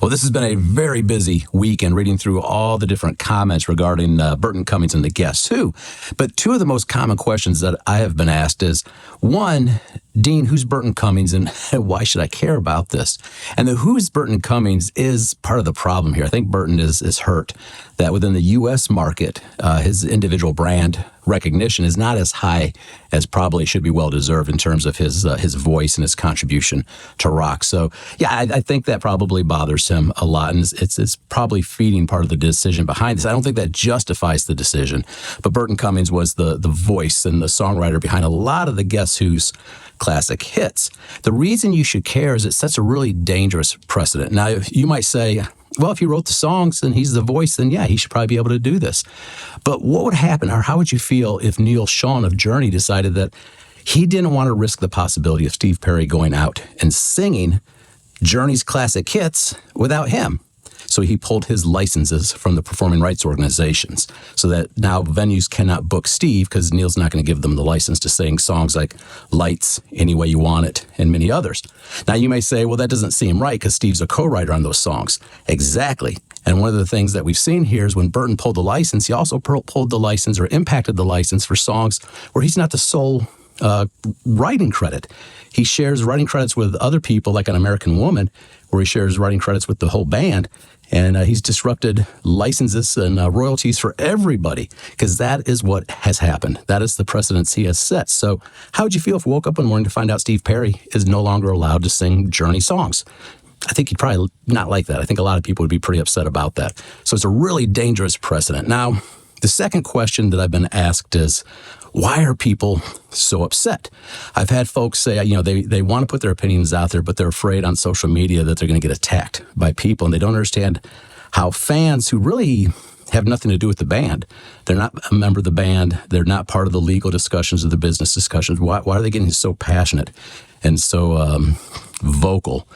Well, this has been a very busy week and reading through all the different comments regarding Burton Cummings and the Guess Who. But two of the most common questions that I have been asked is, one, Dean, who's Burton Cummings and why should I care about this? And the who's Burton Cummings is part of the problem here. I think Burton is hurt that within the U.S. market, his individual brand recognition is not as high as probably should be well-deserved in terms of his voice and his contribution to rock. So, yeah, I think that probably bothers him a lot, and it's probably feeding part of the decision behind this. I don't think that justifies the decision, but Burton Cummings was the voice and the songwriter behind a lot of the Guess Who's classic hits. The reason you should care is it sets a really dangerous precedent. Now, you might say, well, if he wrote the songs and he's the voice, then yeah, he should probably be able to do this. But what would happen, or how would you feel if Neil Schon of Journey decided that he didn't want to risk the possibility of Steve Perry going out and singing Journey's classic hits without him? So he pulled his licenses from the performing rights organizations so that now venues cannot book Steve because Neil's not going to give them the license to sing songs like Lights, Any Way You Want It, and many others. Now you may say, well, that doesn't seem right because Steve's a co-writer on those songs. Exactly. And one of the things that we've seen here is when Burton pulled the license, he also pulled the license or impacted the license for songs where he's not the sole writing credit. He shares writing credits with other people like An American Woman, where he shares writing credits with the whole band. And he's disrupted licenses and royalties for everybody because that is what has happened. That is the precedence he has set. So how would you feel if we woke up one morning to find out Steve Perry is no longer allowed to sing Journey songs? I think he'd probably not like that. I think a lot of people would be pretty upset about that. So it's a really dangerous precedent. Now, the second question that I've been asked is, why are people so upset? I've had folks say, they want to put their opinions out there, but they're afraid on social media that they're going to get attacked by people, and they don't understand how fans who really have nothing to do with the band, they're not a member of the band, they're not part of the legal discussions or the business discussions. Why are they getting so passionate and so vocal?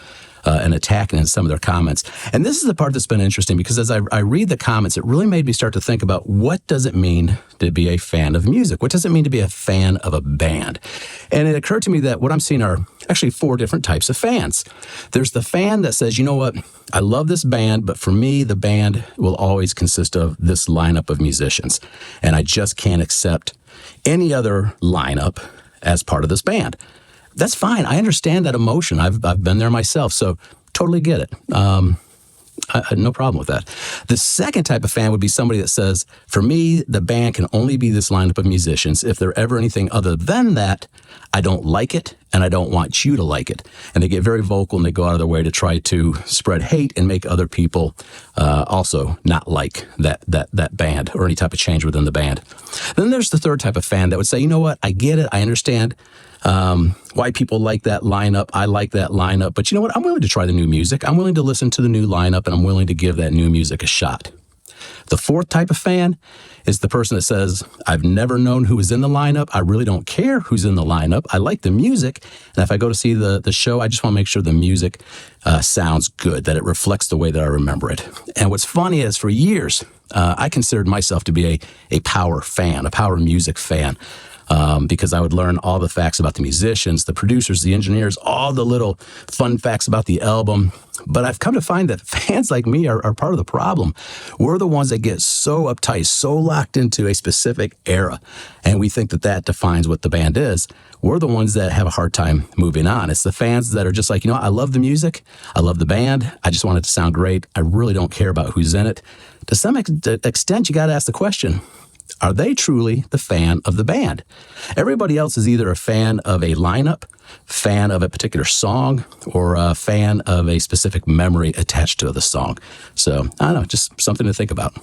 And attacking in some of their comments. And this is the part that's been interesting because as I read the comments, it really made me start to think about what does it mean to be a fan of music? What does it mean to be a fan of a band? And it occurred to me that what I'm seeing are actually four different types of fans. There's the fan that says, you know what, I love this band, but for me, the band will always consist of this lineup of musicians. And I just can't accept any other lineup as part of this band. That's fine. I understand that emotion. I've been there myself, so totally get it. No problem with that. The second type of fan would be somebody that says, for me, the band can only be this lineup of musicians. If they're ever anything other than that, I don't like it, and I don't want you to like it. And they get very vocal, and they go out of their way to try to spread hate and make other people also not like that band or any type of change within the band. Then there's the third type of fan that would say, you know what, I get it, I understand why people like that lineup. I like that lineup. But you know what? I'm willing to try the new music. I'm willing to listen to the new lineup, and I'm willing to give that new music a shot. The fourth type of fan is the person that says, I've never known who was in the lineup. I really don't care who's in the lineup. I like the music. And if I go to see the show, I just want to make sure the music sounds good, that it reflects the way that I remember it. And what's funny is for years, I considered myself to be a power fan, a power music fan. Because I would learn all the facts about the musicians, the producers, the engineers, all the little fun facts about the album. But I've come to find that fans like me are part of the problem. We're the ones that get so uptight, so locked into a specific era, and we think that defines what the band is. We're the ones that have a hard time moving on. It's the fans that are just like, I love the music, I love the band, I just want it to sound great. I really don't care about who's in it. To some extent, you got to ask the question, are they truly the fan of the band? Everybody else is either a fan of a lineup, fan of a particular song, or a fan of a specific memory attached to the song. So, I don't know, just something to think about.